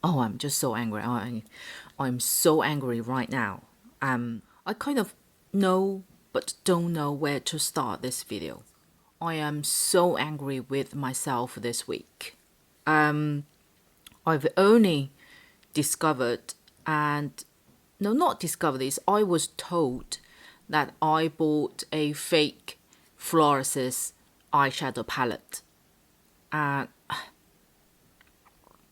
Oh, I'm just so angry. I'm so angry right now. I kind of know but don't know where to start this video. I am so angry with myself this week. I've only discovered, and no, not discovered this, I was told that I bought a fake Florasis eyeshadow palette. And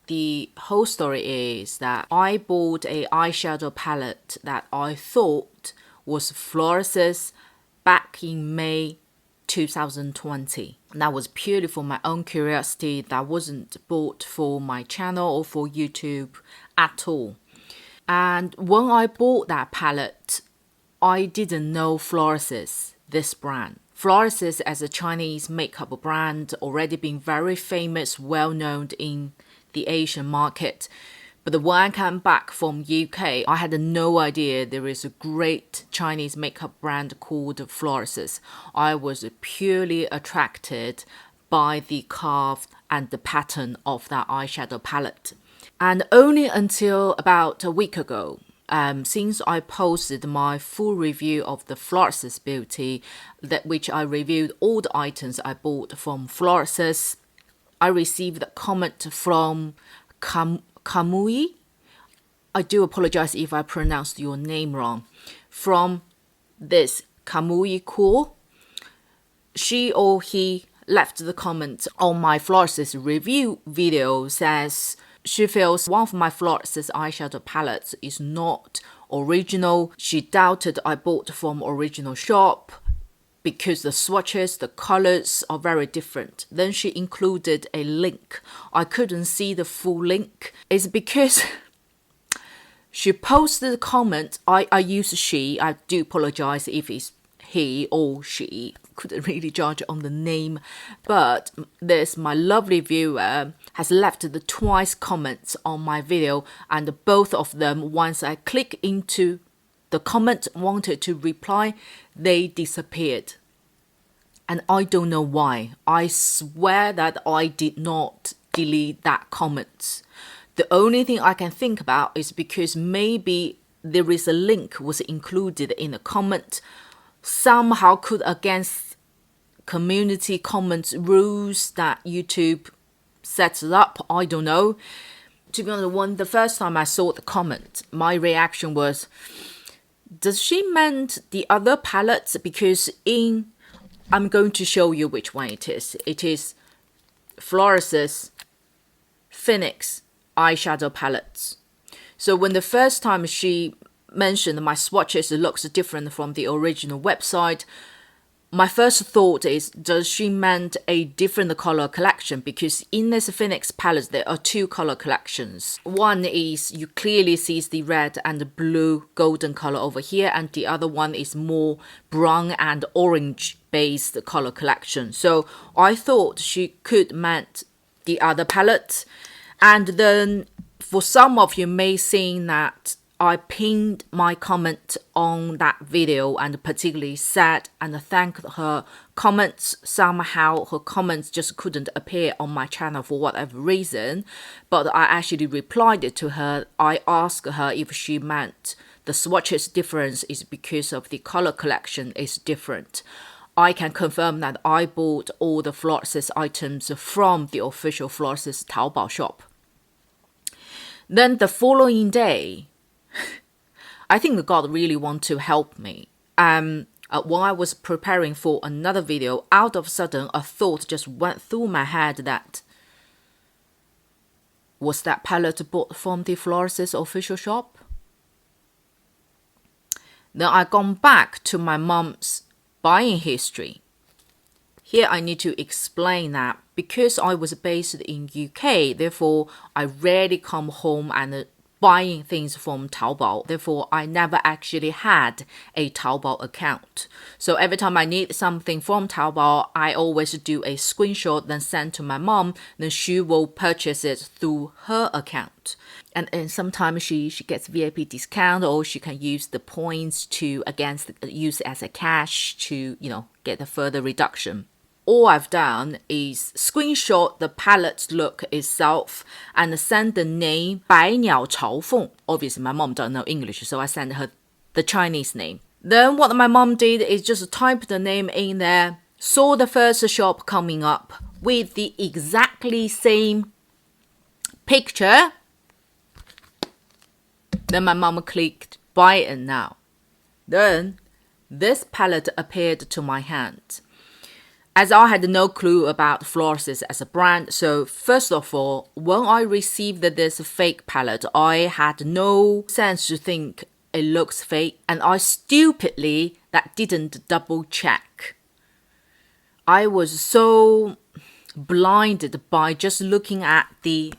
the whole story is that I bought a eyeshadow palette that I thought was Florasis back in May 2020. That was purely for my own curiosity. That wasn't bought for my channel or for YouTube at all. And when I bought that palette, I didn't know Florasis, this brand. Florasis as a Chinese makeup brand, already been very famous, well known in the Asian market. But when I came back from UK, I had no idea there is a great Chinese makeup brand called Florasis. I was purely attracted by the carve and the pattern of that eyeshadow palette. And only until about a week ago, since I posted my full review of the Florasis Beauty, which I reviewed all the items I bought from Florasis, I received a comment from Kamui. I do apologize if I pronounced your name wrong. From this Kamui Cool. She or he left the comment on my Florasis review video, says she feels one of my Florasis eyeshadow palettes is not original. She doubted I bought from original shop because the swatches, the colors are very different. Then she included a link. I couldn't see the full link. It's because she posted a comment. I use she. I do apologize if it's he or she. Couldn't really judge on the name. But this, my lovely viewer, has left the twice comments on my video. And both of them, once I click into the comment, wanted to reply, they disappeared. And I don't know why. I swear that I did not delete that comment. The only thing I can think about is because maybe there is a link was included in the comment. Somehow could against community comments rules that YouTube sets up. I don't know. To be honest, the first time I saw the comment, my reaction was, does she meant the other palettes? Because I'm going to show you which one it is. It is Florasis Phoenix eyeshadow palettes. So when the first time she mentioned my swatches looks different from the original website, my first thought is, does she meant a different color collection? Because in this Phoenix palette, there are two color collections. One is, you clearly see the red and the blue golden color over here. And the other one is more brown and orange based color collection. So I thought she could meant the other palette. And then for some of you may seen that I pinned my comment on that video and particularly said and thanked her comments. Somehow her comments just couldn't appear on my channel for whatever reason. But I actually replied to her. I asked her if she meant the swatches difference is because of the color collection is different. I can confirm that I bought all the Florasis items from the official Florasis Taobao shop. Then the following day, I think God really want to help me. When I was preparing for another video, out of sudden a thought just went through my head that, was that palette bought from the Florasis official shop? Then I gone back to my mom's buying history. Here I need to explain that because I was based in UK, therefore I rarely come home and buying things from Taobao. Therefore, I never actually had a Taobao account. So every time I need something from Taobao, I always do a screenshot, then send to my mom. Then she will purchase it through her account. And sometimes she gets VIP discount, or she can use the points to use as a cash to, get a further reduction. all I've done is screenshot the palette look itself and send the name 百鸟朝凤. Obviously, my mom doesn't know English, so I sent her the Chinese name. Then what my mom did is just type the name in there, saw the first shop coming up with the exactly same picture. Then my mom clicked buy it now. Then this palette appeared to my hand. As I had no clue about Florasis as a brand, so first of all, when I received this fake palette, I had no sense to think it looks fake, and I stupidly didn't double check. I was so blinded by just looking at the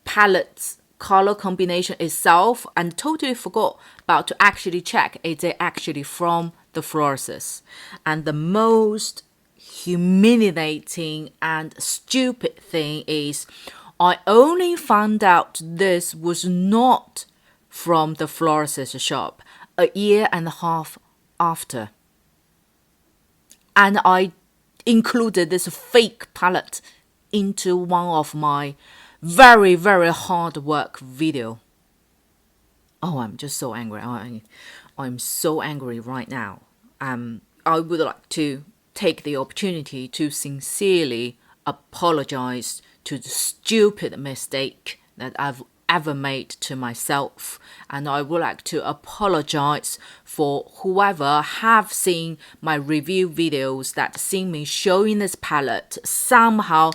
palette's color combination itself and totally forgot about to actually check is it actually from the Florasis. And the most humiliating and stupid thing is I only found out this was not from the Florasis shop a year and a half after. And I included this fake palette into one of my very, very hard work video. Oh, I'm just so angry. I'm so angry right now. I would like to take the opportunity to sincerely apologize to the stupid mistake that I've ever made to myself, and I would like to apologize for whoever have seen my review videos that seen me showing this palette. Somehow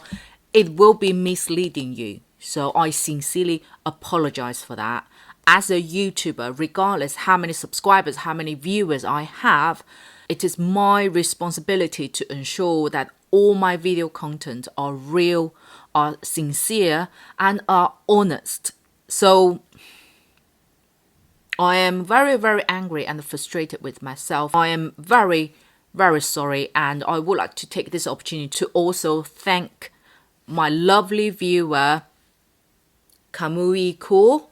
it will be misleading you, so I sincerely apologize for that. As a YouTuber, regardless how many subscribers, how many viewers I have, it is my responsibility to ensure that all my video content are real, are sincere, and are honest. So I am very, very angry and frustrated with myself. I am very, very sorry, and I would like to take this opportunity to also thank my lovely viewer, Kamui Cool.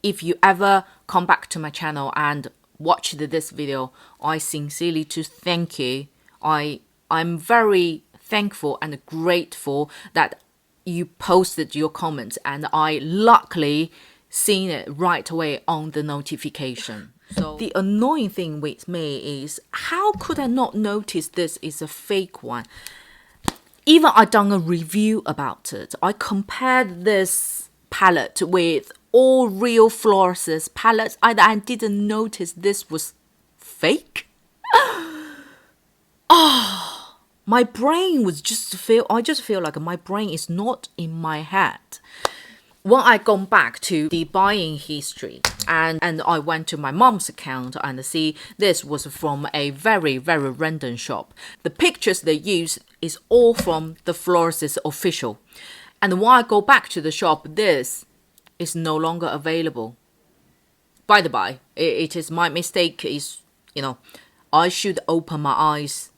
If you ever come back to my channel and watch this video, I sincerely to thank you. I'm very thankful and grateful that you posted your comments, and I luckily seen it right away on the notification. So the annoying thing with me is, how could I not notice this is a fake one? Even I done a review about it. I compared this palette with all real Florasis palettes. I didn't notice this was fake. Oh, my brain was I just feel like my brain is not in my head. When I gone back to the buying history and I went to my mom's account and see this was from a very, very random shop. The pictures they use is all from the Florasis official. And when I go back to the shop, this is no longer available. By the by, it is my mistake is, I should open my eyes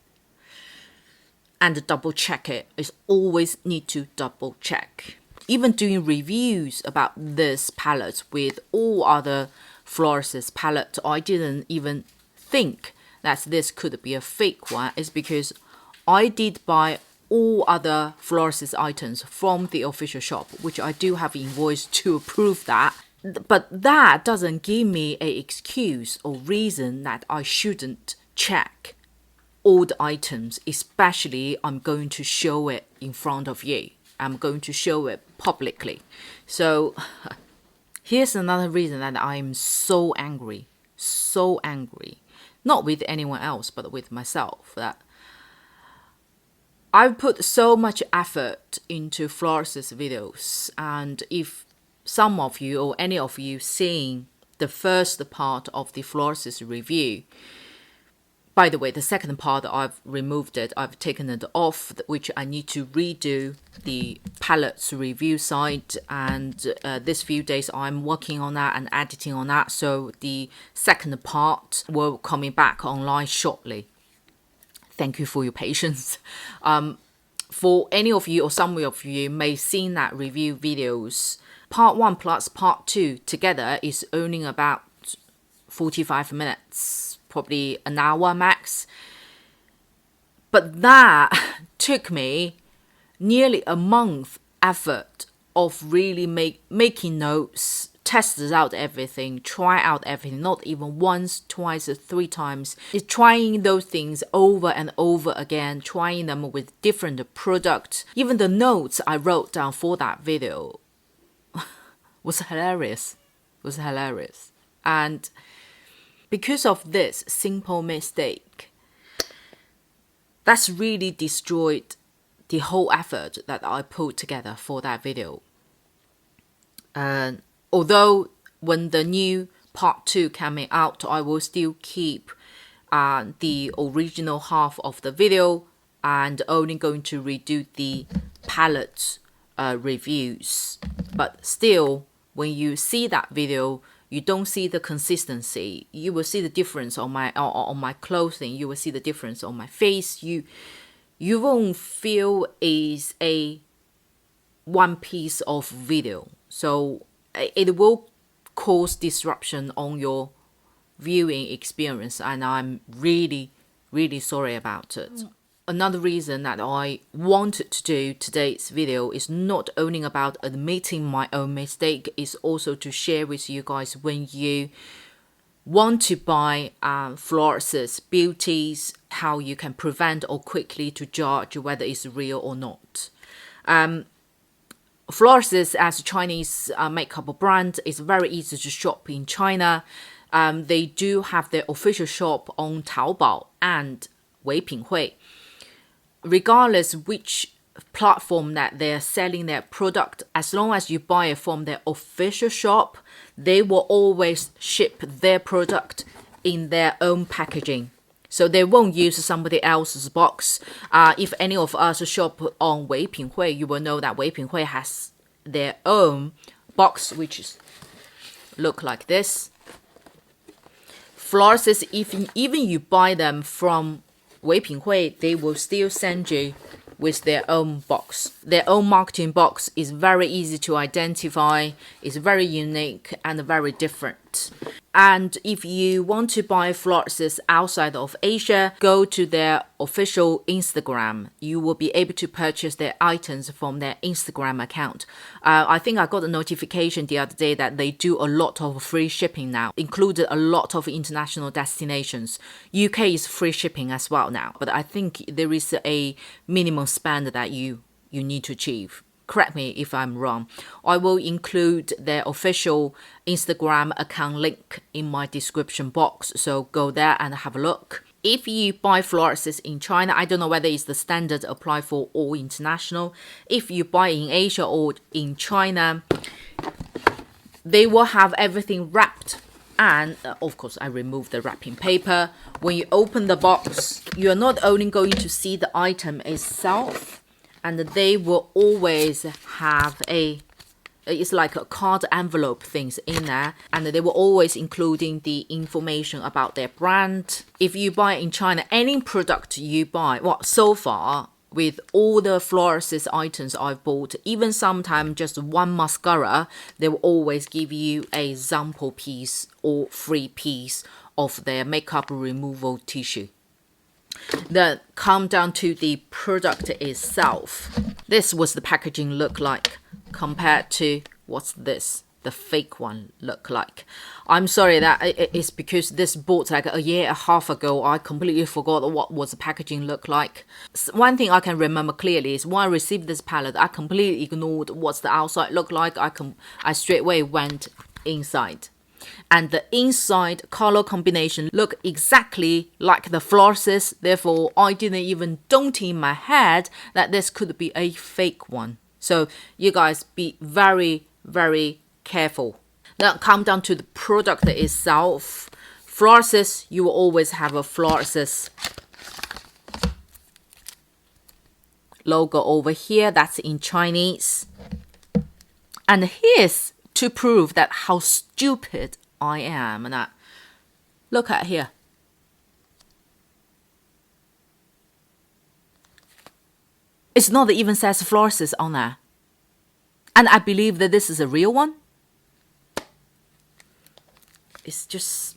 and double check it. It's always need to double check. Even doing reviews about this palette with all other Florasis palettes, I didn't even think that this could be a fake one. It's because I did buy all other Florasis items from the official shop, which I do have invoice to prove that. But that doesn't give me an excuse or reason that I shouldn't check all the items, especially I'm going to show it in front of you. I'm going to show it publicly. So here's another reason that I'm so angry. Not with anyone else, but with myself. That I've put so much effort into Florasis videos, and if some of you or any of you seeing the first part of the Florasis review, by the way, the second part I've removed it, I've taken it off, which I need to redo the palettes review site, and this few days I'm working on that and editing on that, so the second part will coming back online shortly. Thank you for your patience. For any of you or some of you may seen that review videos, part 1 plus part 2 together is only about 45 minutes, probably an hour max. But that took me nearly a month effort of really making notes, tested out everything, try out everything, not even once, twice, or 3 times. It's trying those things over and over again, trying them with different products. Even the notes I wrote down for that video was hilarious. And because of this simple mistake, that's really destroyed the whole effort that I put together for that video. And although when the new part 2 coming out, I will still keep the original half of the video and only going to redo the palette reviews. But still, when you see that video, you don't see the consistency. You will see the difference on my clothing. You will see the difference on my face. You won't feel it's a one piece of video. So it will cause disruption on your viewing experience, and I'm really, really sorry about it. Another reason that I wanted to do today's video is not only about admitting my own mistake, is also to share with you guys when you want to buy Florasis beauties, how you can prevent or quickly to judge whether it's real or not. Florasis, as a Chinese makeup brand, is very easy to shop in China. They do have their official shop on Taobao and Weipinghui. Regardless which platform that they're selling their product, as long as you buy it from their official shop, they will always ship their product in their own packaging. So they won't use somebody else's box. If any of us shop on Weipinghui, you will know that Weipinghui has their own box, which is look like this. Florasis, even you buy them from Weipinghui, they will still send you with their own box. Their own marketing box is very easy to identify, it's very unique and very different. And if you want to buy Florasis outside of Asia, go to their official Instagram. You will be able to purchase their items from their Instagram account. I think I got a notification the other day that they do a lot of free shipping now, included a lot of international destinations. UK is free shipping as well now, but I think there is a minimum spend that you need to achieve. Correct me if I'm wrong. I will include their official Instagram account link in my description box, so go there and have a look. If you buy Florasis in China, I don't know whether it's the standard apply for all international. If you buy in Asia or in China, they will have everything wrapped. And of course, I removed the wrapping paper. When you open the box, you're not only going to see the item itself, and they will always have it's like a card envelope things in there, and they will always including the information about their brand. If you buy in China, any product you buy, well, so far with all the Florasis items I've bought, even sometimes just one mascara, they will always give you a sample piece or free piece of their makeup removal tissue. Then come down to the product itself. This was the packaging look like compared to what's this, the fake one look like. I'm sorry that it's because this bought like a year and a half ago. I completely forgot what was the packaging look like. One thing I can remember clearly is when I received this palette, I completely ignored what's the outside look like. I straight away went inside. And the inside color combination look exactly like the Florasis. Therefore, I didn't even don't in my head that this could be a fake one. So you guys be very, very careful. Now come down to the product itself. Florasis, you will always have a Florasis logo over here. That's in Chinese. And here's to prove that how stupid I am. And look at here. It's not even says Florasis on there. And I believe that this is a real one. It's just...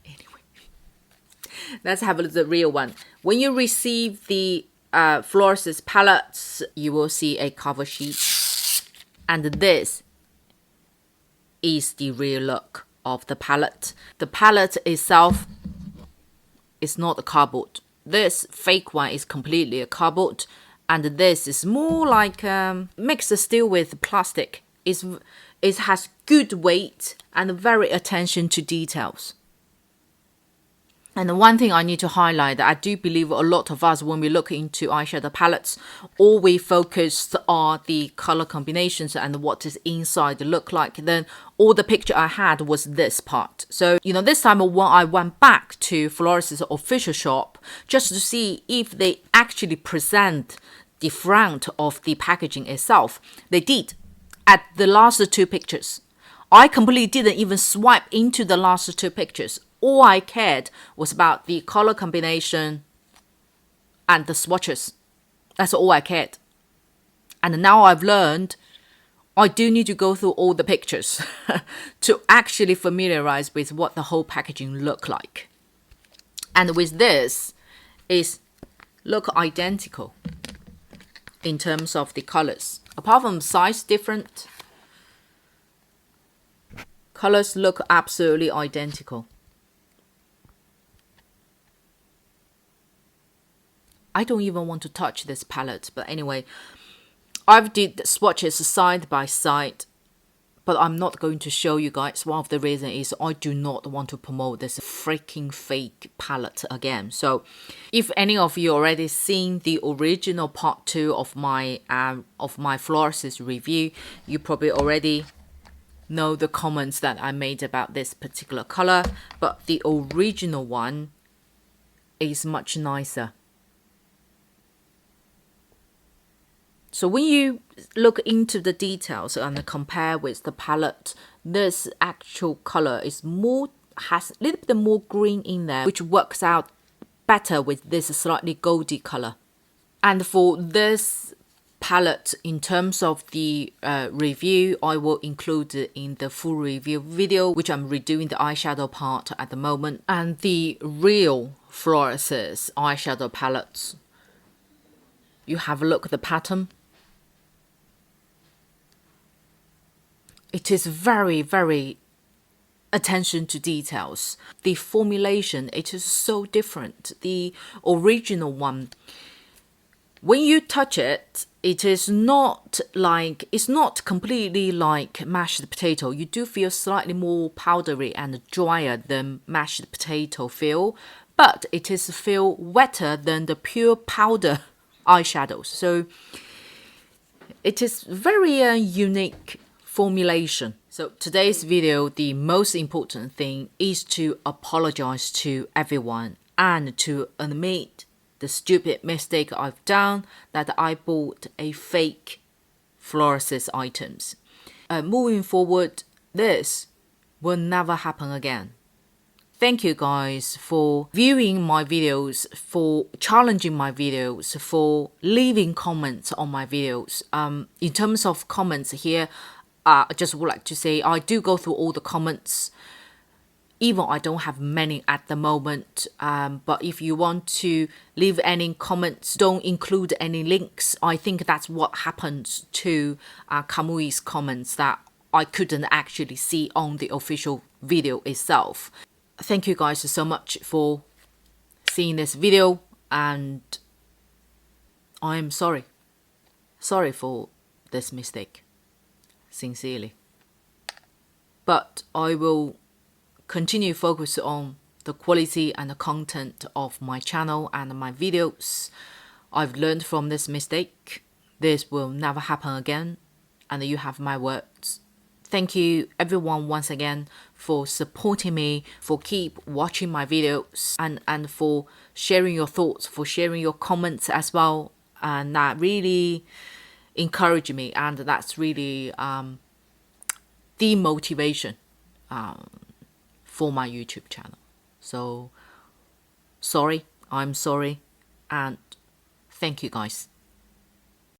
Anyway. Let's have a look at the real one. When you receive the Florasis palettes, you will see a cover sheet. And this is the real look of the palette. The palette itself is not a cardboard. This fake one is completely a cardboard. And this is more like mixed still with plastic. It has good weight and very attention to details. And the one thing I need to highlight that I do believe a lot of us, when we look into eyeshadow palettes, all we focus are the color combinations and what is inside look like. Then all the picture I had was this part. So, you know, this time when I went back to Florasis official shop just to see if they actually present the front of the packaging itself, they did at the last two pictures. I completely didn't even swipe into the last two pictures. All I cared was about the color combination and the swatches. That's all I cared. And now I've learned I do need to go through all the pictures to actually familiarize with what the whole packaging look like. And with this, is look identical in terms of the colors. Apart from size different, colors look absolutely identical. I don't even want to touch this palette, but anyway, I've did swatches side by side, but I'm not going to show you guys. One of the reasons is I do not want to promote this freaking fake palette again. So if any of you already seen the original part 2 of my Florasis review, you probably already know the comments that I made about this particular color, but the original one is much nicer. So when you look into the details and compare with the palette, this actual color is more, has a little bit more green in there, which works out better with this slightly goldy color. And for this palette, in terms of the review, I will include it in the full review video, which I'm redoing the eyeshadow part at the moment. And the real Florasis eyeshadow palettes, you have a look at the pattern. It is very, very attention to details. The formulation, it is so different. The original one, when you touch it, it is not like, it's not completely like mashed potato. You do feel slightly more powdery and drier than mashed potato feel, but it is feel wetter than the pure powder eyeshadows. So it is very unique formulation. So today's video, the most important thing is to apologize to everyone and to admit the stupid mistake I've done, that I bought a fake Florasis items. Moving forward, this will never happen again. Thank you guys for viewing my videos, for challenging my videos, for leaving comments on my videos. In terms of comments here, I just would like to say I do go through all the comments, even I don't have many at the moment. But if you want to leave any comments, don't include any links. I think that's what happened to Kamui's comments, that I couldn't actually see on the official video itself. Thank you guys so much for seeing this video, and I'm sorry. Sorry for this mistake. Sincerely. But I will continue focus on the quality and the content of my channel and my videos. I've learned from this mistake. This will never happen again, and you have my words. Thank you everyone once again for supporting me, for keep watching my videos, and for sharing your thoughts, for sharing your comments as well. And that really encouraged me, and that's really the motivation for my YouTube channel. So sorry, I'm sorry, and thank you guys.